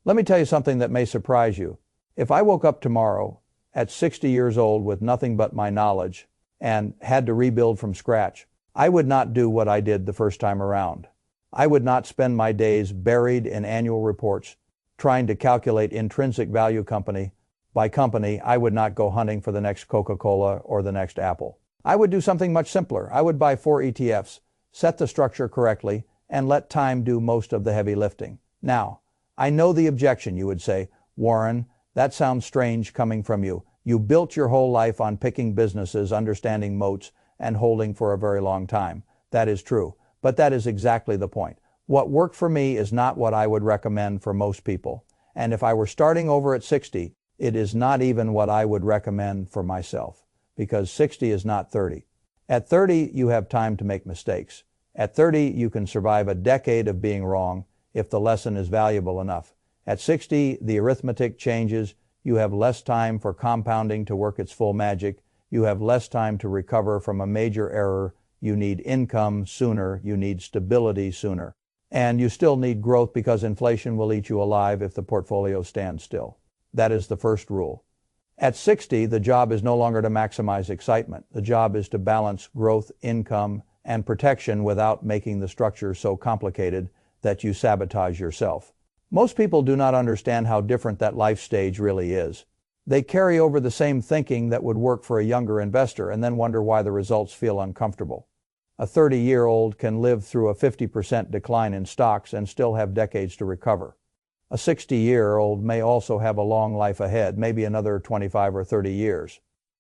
Let me tell you something that may surprise you. If I woke up tomorrow at 60 years old with nothing but my knowledge and had to rebuild from scratch, I would not do what I did the first time around. I would not spend my days buried in annual reports trying to calculate intrinsic value company by company. I would not go hunting for the next Coca-Cola or the next Apple. I would do something much simpler. I would buy 4 ETFs, set the structure correctly, and let time do most of the heavy lifting. Now, I know the objection. You would say, Warren, that sounds strange coming from you. You built your whole life on picking businesses, understanding moats, and holding for a very long time. That is true, but that is exactly the point. What worked for me is not what I would recommend for most people. And if I were starting over at 60, it is not even what I would recommend for myself, because 60 is not 30. At 30, you have time to make mistakes. At 30, you can survive a decade of being wrong if the lesson is valuable enough. At 60, the arithmetic changes. You have less time for compounding to work its full magic. You have less time to recover from a major error. You need income sooner. You need stability sooner. And you still need growth because inflation will eat you alive if the portfolio stands still. That is the first rule. At 60, the job is no longer to maximize excitement. The job is to balance growth, income, and protection without making the structure so complicated that you sabotage yourself. Most people do not understand how different that life stage really is. They carry over the same thinking that would work for a younger investor and then wonder why the results feel uncomfortable. A 30-year-old can live through a 50% decline in stocks and still have decades to recover. A 60-year-old may also have a long life ahead, maybe another 25 or 30 years.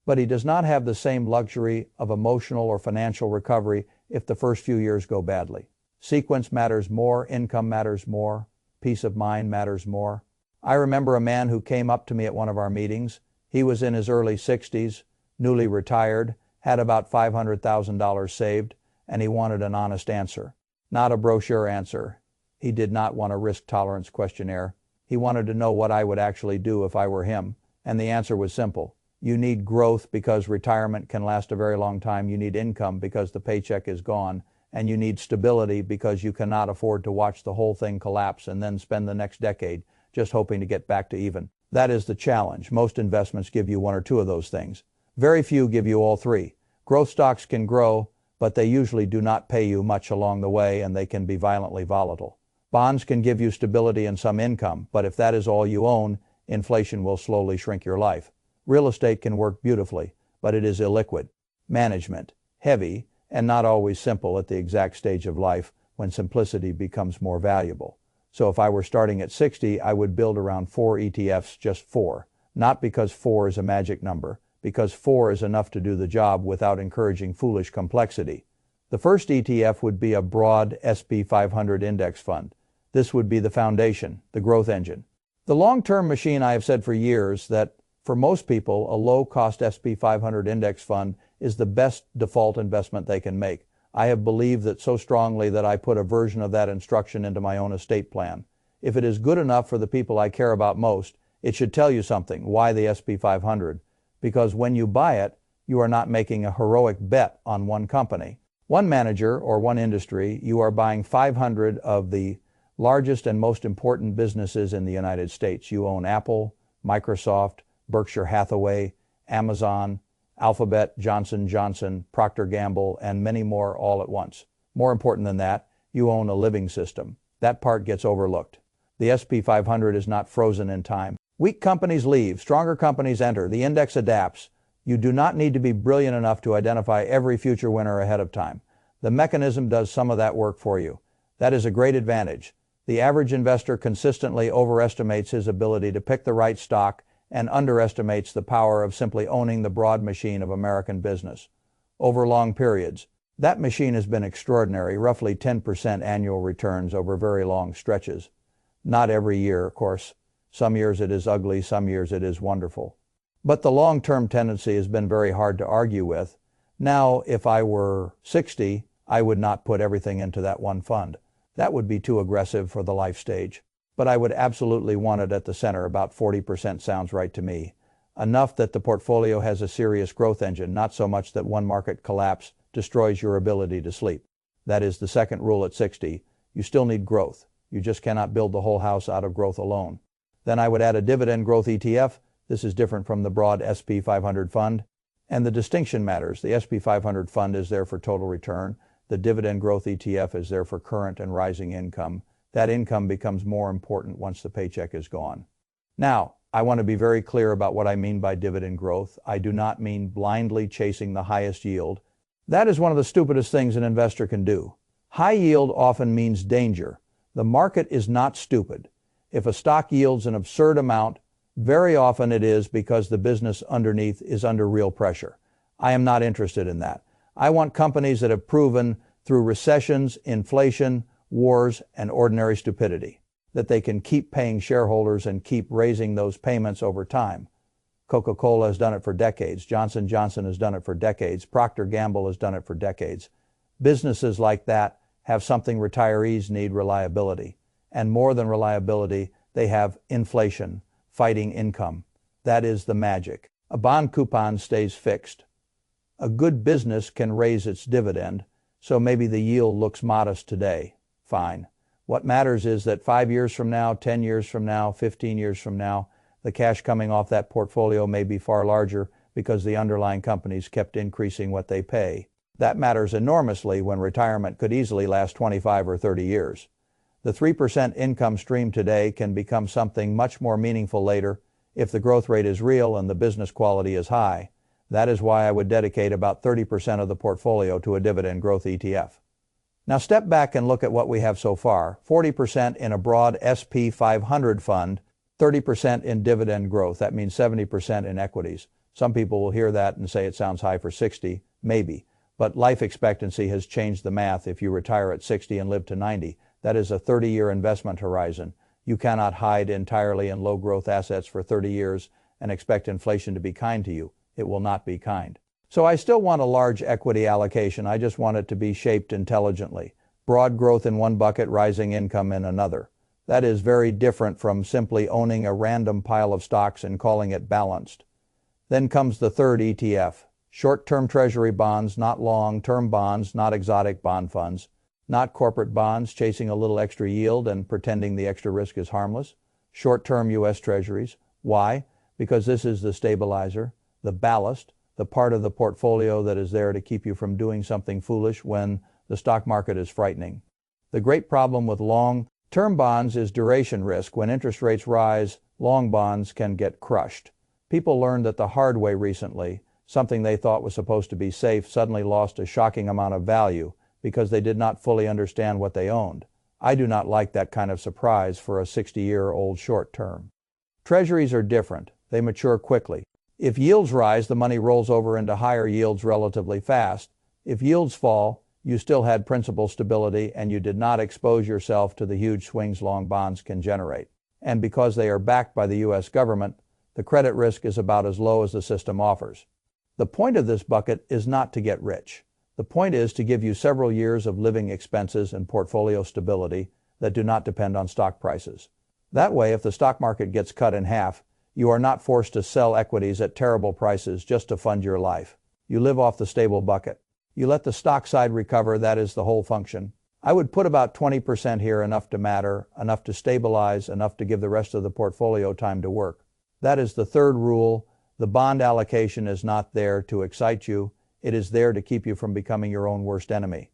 But he does not have the same luxury of emotional or financial recovery if the first few years go badly. Sequence matters more, income matters more, peace of mind matters more. I remember a man who came up to me at one of our meetings. He was in his early 60s, newly retired, had about $500,000 saved, and he wanted an honest answer, not a brochure answer. He did not want a risk tolerance questionnaire. He wanted to know what I would actually do if I were him, and the answer was simple. You need growth because retirement can last a very long time. You need income because the paycheck is gone, and you need stability because you cannot afford to watch the whole thing collapse and then spend the next decade just hoping to get back to even. That is the challenge. Most investments give you one or two of those things. Very few give you all three. Growth stocks can grow, but they usually do not pay you much along the way, and they can be violently volatile. Bonds can give you stability and some income, but if that is all you own, inflation will slowly shrink your life. Real estate can work beautifully, but it is illiquid. Management, heavy, and not always simple at the exact stage of life when simplicity becomes more valuable. So if I were starting at 60, I would build around 4 ETFs, just 4. Not because 4 is a magic number, because 4 is enough to do the job without encouraging foolish complexity. The first ETF would be a broad S&P 500 index fund. This would be the foundation, the growth engine. The long-term machine, I have said for years that for most people, a low-cost S&P 500 index fund is the best default investment they can make. I have believed that so strongly that I put a version of that instruction into my own estate plan. If it is good enough for the people I care about most, it should tell you something. Why the S&P 500? Because when you buy it, you are not making a heroic bet on one company, one manager, or one industry. You are buying 500 of the largest and most important businesses in the United States. You own Apple, Microsoft, Berkshire Hathaway, Amazon, Alphabet, Johnson & Johnson, Procter & Gamble, and many more all at once. More important than that, you own a living system. That part gets overlooked. The S&P 500 is not frozen in time. Weak companies leave, stronger companies enter, the index adapts. You do not need to be brilliant enough to identify every future winner ahead of time. The mechanism does some of that work for you. That is a great advantage. The average investor consistently overestimates his ability to pick the right stock and underestimates the power of simply owning the broad machine of American business. Over long periods, that machine has been extraordinary, roughly 10% annual returns over very long stretches. Not every year, of course. Some years it is ugly, some years it is wonderful. But the long-term tendency has been very hard to argue with. Now, if I were 60, I would not put everything into that one fund. That would be too aggressive for the life stage. But I would absolutely want it at the center. About 40% sounds right to me. Enough that the portfolio has a serious growth engine, not so much that one market collapse destroys your ability to sleep. That is the second rule at 60. You still need growth. You just cannot build the whole house out of growth alone. Then I would add a dividend growth ETF. This is different from the broad S&P 500 fund. And the distinction matters. The S&P 500 fund is there for total return. The dividend growth ETF is there for current and rising income. That income becomes more important once the paycheck is gone. Now, I want to be very clear about what I mean by dividend growth. I do not mean blindly chasing the highest yield. That is one of the stupidest things an investor can do. High yield often means danger. The market is not stupid. If a stock yields an absurd amount, very often it is because the business underneath is under real pressure. I am not interested in that. I want companies that have proven through recessions, inflation, wars, and ordinary stupidity that they can keep paying shareholders and keep raising those payments over time. Coca-Cola has done it for decades. Johnson & Johnson has done it for decades. Procter & Gamble has done it for decades. Businesses like that have something retirees need: reliability. And more than reliability, they have inflation, fighting income. That is the magic. A bond coupon stays fixed. A good business can raise its dividend, so maybe the yield looks modest today. Fine. What matters is that 5 years from now, 10 years from now, 15 years from now, the cash coming off that portfolio may be far larger because the underlying companies kept increasing what they pay. That matters enormously when retirement could easily last 25 or 30 years. The 3% income stream today can become something much more meaningful later if the growth rate is real and the business quality is high. That is why I would dedicate about 30% of the portfolio to a dividend growth ETF. Now step back and look at what we have so far. 40% in a broad S&P 500 fund, 30% in dividend growth. That means 70% in equities. Some people will hear that and say it sounds high for 60, maybe. But life expectancy has changed the math. If you retire at 60 and live to 90, that is a 30-year investment horizon. You cannot hide entirely in low-growth assets for 30 years and expect inflation to be kind to you. It will not be kind. So I still want a large equity allocation. I just want it to be shaped intelligently. Broad growth in one bucket, rising income in another. That is very different from simply owning a random pile of stocks and calling it balanced. Then comes the third ETF. Short-term treasury bonds, not long-term bonds, not exotic bond funds, not corporate bonds chasing a little extra yield and pretending the extra risk is harmless. Short-term U.S. treasuries. Why? Because this is the stabilizer, the ballast, the part of the portfolio that is there to keep you from doing something foolish when the stock market is frightening. The great problem with long-term bonds is duration risk. When interest rates rise, long bonds can get crushed. People learned that the hard way recently. Something they thought was supposed to be safe suddenly lost a shocking amount of value because they did not fully understand what they owned. I do not like that kind of surprise for a 60-year-old short term. Treasuries are different. They mature quickly. If yields rise, the money rolls over into higher yields relatively fast. If yields fall, you still had principal stability and you did not expose yourself to the huge swings long bonds can generate. And because they are backed by the U.S. government, the credit risk is about as low as the system offers. The point of this bucket is not to get rich. The point is to give you several years of living expenses and portfolio stability that do not depend on stock prices. That way, if the stock market gets cut in half, you are not forced to sell equities at terrible prices just to fund your life. You live off the stable bucket. You let the stock side recover. That is the whole function. I would put about 20% here, enough to matter, enough to stabilize, enough to give the rest of the portfolio time to work. That is the third rule. The bond allocation is not there to excite you. It is there to keep you from becoming your own worst enemy.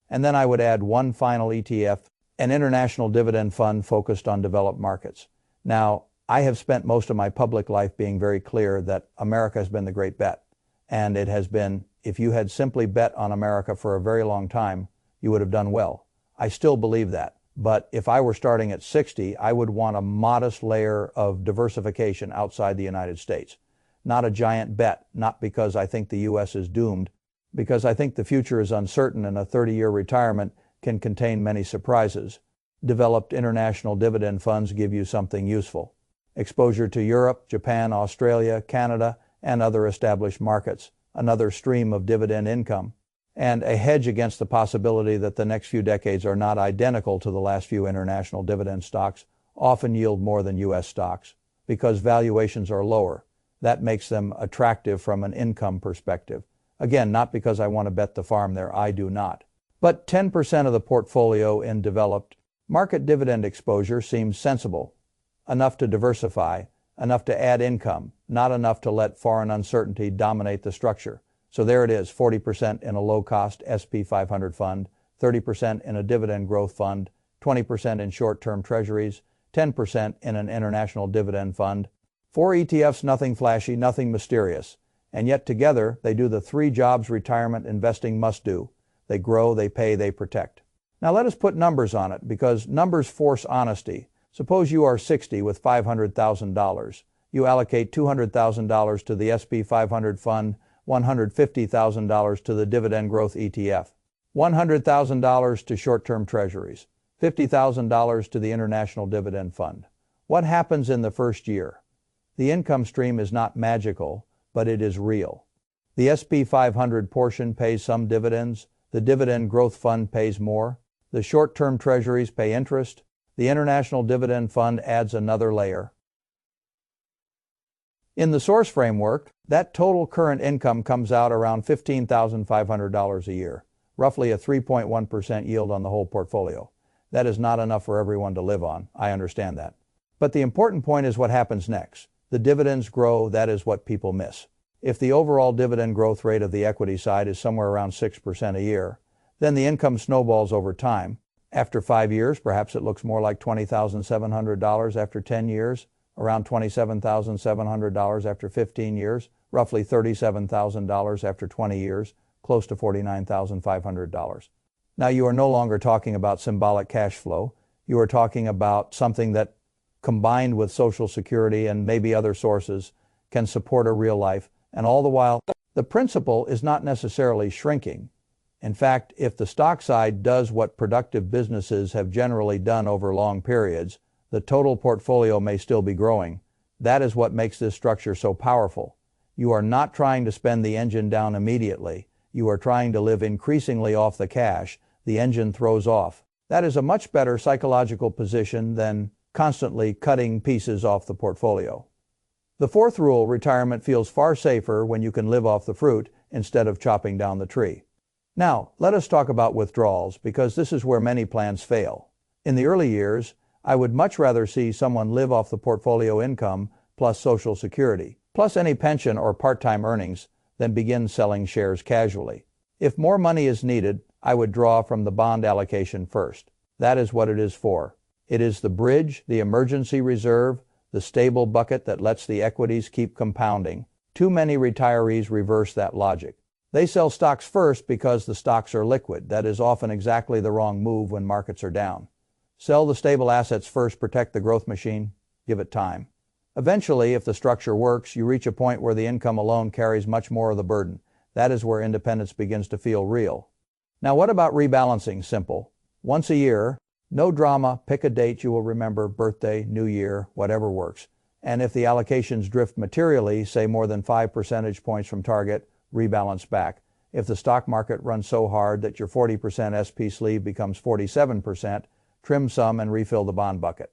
And then I would add one final ETF, an international dividend fund focused on developed markets. Now, I have spent most of my public life being very clear that America has been the great bet. And it has been, if you had simply bet on America for a very long time, you would have done well. I still believe that. But if I were starting at 60, I would want a modest layer of diversification outside the United States. Not a giant bet, not because I think the U.S. is doomed, because I think the future is uncertain and a 30-year retirement can contain many surprises. Developed international dividend funds give you something useful. Exposure to Europe, Japan, Australia, Canada, and other established markets, another stream of dividend income, and a hedge against the possibility that the next few decades are not identical to the last few international dividend stocks, often yield more than U.S. stocks, because valuations are lower. That makes them attractive from an income perspective. Again, not because I want to bet the farm there, I do not. But 10% of the portfolio in developed market dividend exposure seems sensible. enough to diversify, enough to add income, not enough to let foreign uncertainty dominate the structure. So there it is, 40% in a low-cost SP 500 fund, 30% in a dividend growth fund, 20% in short-term treasuries, 10% in an international dividend fund. 4 ETFs, nothing flashy, nothing mysterious. And yet together, they do the 3 jobs retirement investing must do. They grow, they pay, they protect. Now let us put numbers on it, because numbers force honesty. Suppose you are 60 with $500,000. You allocate $200,000 to the SP 500 fund, $150,000 to the dividend growth ETF, $100,000 to short-term treasuries, $50,000 to the international dividend fund. What happens in the first year? The income stream is not magical, but it is real. The SP 500 portion pays some dividends, the dividend growth fund pays more, the short-term treasuries pay interest, the international dividend fund adds another layer. In the source framework, that total current income comes out around $15,500 a year, roughly a 3.1% yield on the whole portfolio. That is not enough for everyone to live on, I understand that. But the important point is what happens next. The dividends grow, that is what people miss. If the overall dividend growth rate of the equity side is somewhere around 6% a year, then the income snowballs over time. After 5 years, perhaps it looks more like $20,700 after 10 years, around $27,700 after 15 years, roughly $37,000 after 20 years, close to $49,500. Now you are no longer talking about symbolic cash flow. You are talking about something that, combined with Social Security and maybe other sources, can support a real life, and all the while, the principal is not necessarily shrinking. In fact, if the stock side does what productive businesses have generally done over long periods, the total portfolio may still be growing. That is what makes this structure so powerful. You are not trying to spend the engine down immediately. You are trying to live increasingly off the cash the engine throws off. That is a much better psychological position than constantly cutting pieces off the portfolio. The fourth rule, retirement feels far safer when you can live off the fruit instead of chopping down the tree. Now, let us talk about withdrawals, because this is where many plans fail. In the early years, I would much rather see someone live off the portfolio income plus Social Security, plus any pension or part-time earnings, than begin selling shares casually. If more money is needed, I would draw from the bond allocation first. That is what it is for. It is the bridge, the emergency reserve, the stable bucket that lets the equities keep compounding. Too many retirees reverse that logic. They sell stocks first because the stocks are liquid. That is often exactly the wrong move when markets are down. Sell the stable assets first, protect the growth machine, give it time. Eventually, if the structure works, you reach a point where the income alone carries much more of the burden. That is where independence begins to feel real. Now what about rebalancing? Simple. Once a year, no drama, pick a date you will remember, birthday, New Year, whatever works. And if the allocations drift materially, say more than 5 percentage points from target, rebalance back. If the stock market runs so hard that your 40% SP sleeve becomes 47%, trim some and refill the bond bucket.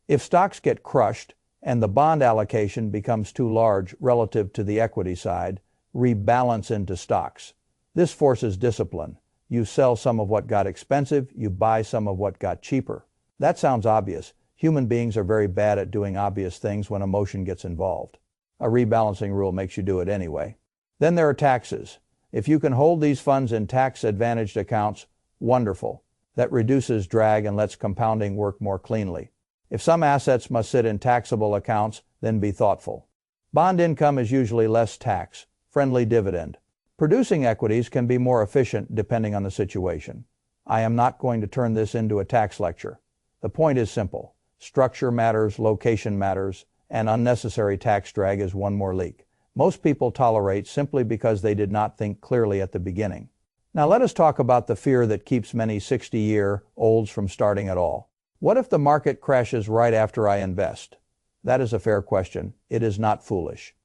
If stocks get crushed and the bond allocation becomes too large relative to the equity side, rebalance into stocks. This forces discipline. You sell some of what got expensive, you buy some of what got cheaper. That sounds obvious. Human beings are very bad at doing obvious things when emotion gets involved. A rebalancing rule makes you do it anyway. Then there are taxes. If you can hold these funds in tax-advantaged accounts, wonderful. That reduces drag and lets compounding work more cleanly. If some assets must sit in taxable accounts, then be thoughtful. Bond income is usually less tax-friendly dividend. Producing equities can be more efficient depending on the situation. I am not going to turn this into a tax lecture. The point is simple. Structure matters, location matters, and unnecessary tax drag is one more leak. Most people tolerate simply because they did not think clearly at the beginning. Now let us talk about the fear that keeps many 60-year-olds from starting at all. What if the market crashes right after I invest? That is a fair question. It is not foolish.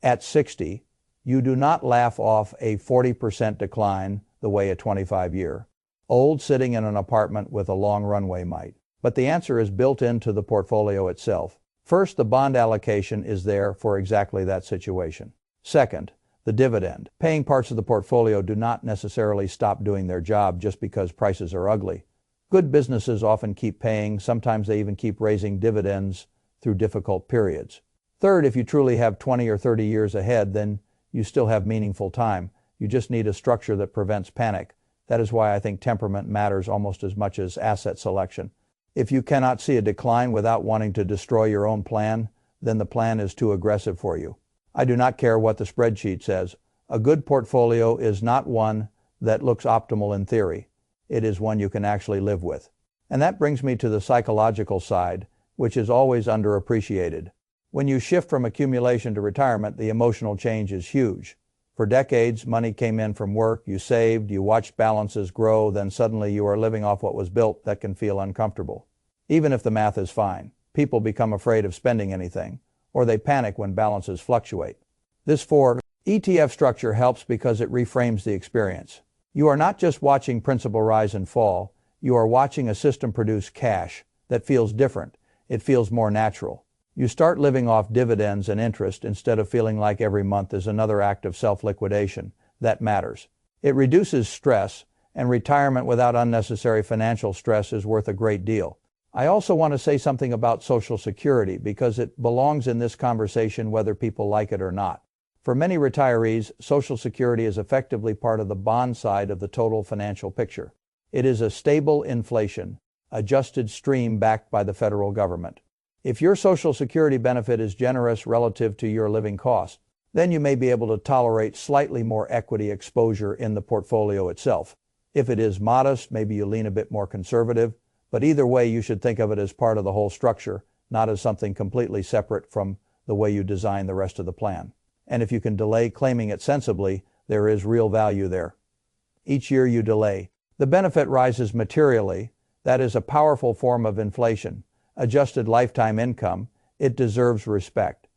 At 60, you do not laugh off a 40% decline the way a 25-year-old sitting in an apartment with a long runway might. But the answer is built into the portfolio itself. First, the bond allocation is there for exactly that situation. Second, the dividend. Paying parts of the portfolio do not necessarily stop doing their job just because prices are ugly. Good businesses often keep paying, sometimes they even keep raising dividends through difficult periods. Third, if you truly have 20 or 30 years ahead, then you still have meaningful time. You just need a structure that prevents panic. That is why I think temperament matters almost as much as asset selection. If you cannot see a decline without wanting to destroy your own plan, then the plan is too aggressive for you. I do not care what the spreadsheet says. A good portfolio is not one that looks optimal in theory. It is one you can actually live with. And that brings me to the psychological side, which is always underappreciated. When you shift from accumulation to retirement, the emotional change is huge. For decades, money came in from work, you saved, you watched balances grow, then suddenly you are living off what was built. That can feel uncomfortable. Even if the math is fine, people become afraid of spending anything, or they panic when balances fluctuate. This ETF structure helps because it reframes the experience. You are not just watching principal rise and fall, you are watching a system produce cash that feels different. It feels more natural. You start living off dividends and interest instead of feeling like every month is another act of self-liquidation. That matters. It reduces stress, and retirement without unnecessary financial stress is worth a great deal. I also want to say something about Social Security because it belongs in this conversation whether people like it or not. For many retirees, Social Security is effectively part of the bond side of the total financial picture. It is a stable inflation, adjusted stream backed by the federal government. If your Social Security benefit is generous relative to your living cost, then you may be able to tolerate slightly more equity exposure in the portfolio itself. If it is modest, maybe you lean a bit more conservative, but either way you should think of it as part of the whole structure, not as something completely separate from the way you design the rest of the plan. And if you can delay claiming it sensibly, there is real value there. Each year you delay, the benefit rises materially. That is a powerful form of inflation. Adjusted lifetime income, it deserves respect.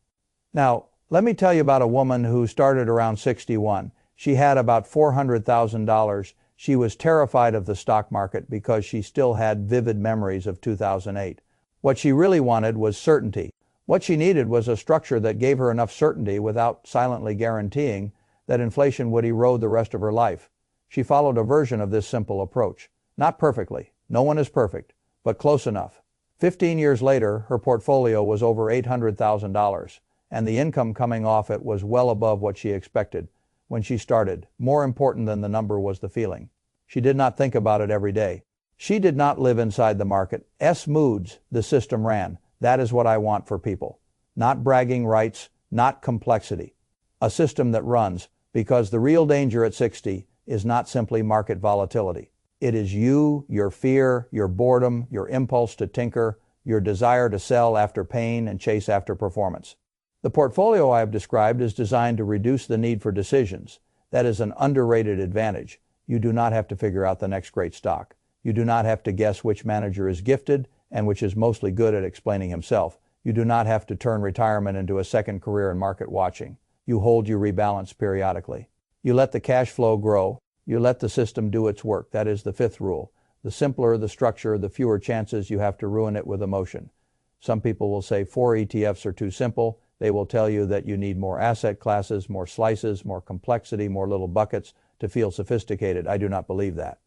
Now, let me tell you about a woman who started around 61. She had about $400,000. She was terrified of the stock market because she still had vivid memories of 2008. What she really wanted was certainty. What she needed was a structure that gave her enough certainty without silently guaranteeing that inflation would erode the rest of her life. She followed a version of this simple approach. Not perfectly. No one is perfect, but close enough. 15 years later, her portfolio was over $800,000, and the income coming off it was well above what she expected when she started. More important than the number was the feeling. She did not think about it every day. She did not live inside the market. Moods the system ran. That is what I want for people. Not bragging rights, not complexity. A system that runs, because the real danger at 60 is not simply market volatility. It is you, your fear, your boredom, your impulse to tinker, your desire to sell after pain and chase after performance. The portfolio I have described is designed to reduce the need for decisions. That is an underrated advantage. You do not have to figure out the next great stock. You do not have to guess which manager is gifted and which is mostly good at explaining himself. You do not have to turn retirement into a second career in market watching. You hold your rebalance periodically. You let the cash flow grow. You let the system do its work. That is the fifth rule. The simpler the structure, the fewer chances you have to ruin it with emotion. Some people will say 4 ETFs are too simple. They will tell you that you need more asset classes, more slices, more complexity, more little buckets to feel sophisticated. I do not believe that.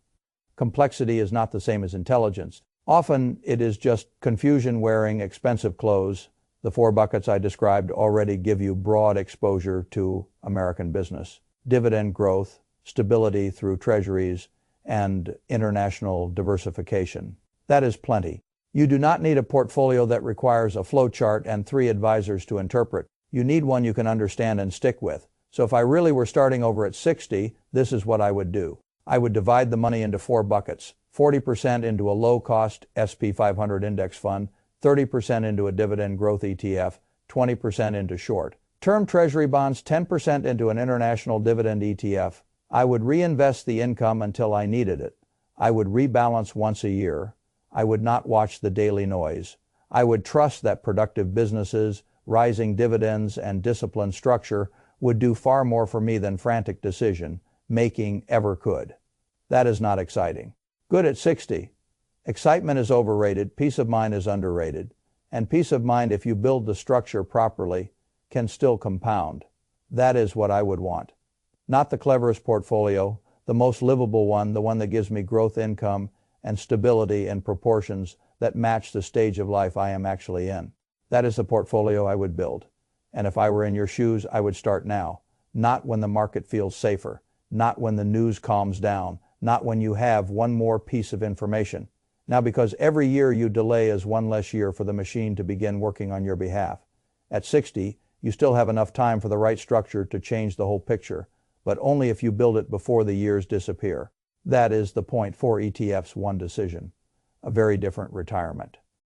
Complexity is not the same as intelligence. Often it is just confusion wearing expensive clothes. The 4 buckets I described already give you broad exposure to American business. Dividend growth, stability through treasuries, and international diversification. That is plenty. You do not need a portfolio that requires a flow chart and 3 advisors to interpret. You need one you can understand and stick with. So if I really were starting over at 60, this is what I would do. I would divide the money into 4 buckets. 40% into a low-cost SP 500 index fund, 30% into a dividend growth ETF, 20% into short term treasury bonds, 10% into an international dividend ETF. I would reinvest the income until I needed it. I would rebalance once a year. I would not watch the daily noise. I would trust that productive businesses, rising dividends, and disciplined structure would do far more for me than frantic decision-making ever could. That is not exciting. Good at 60. Excitement is overrated, peace of mind is underrated, and peace of mind, if you build the structure properly, can still compound. That is what I would want. Not the cleverest portfolio, the most livable one, the one that gives me growth income and stability in proportions that match the stage of life I am actually in. That is the portfolio I would build. And if I were in your shoes, I would start now. Not when the market feels safer. Not when the news calms down. Not when you have one more piece of information. Now, because every year you delay is one less year for the machine to begin working on your behalf. At 60, you still have enough time for the right structure to change the whole picture, but only if you build it before the years disappear. That is the point for ETFs one decision. A very different retirement.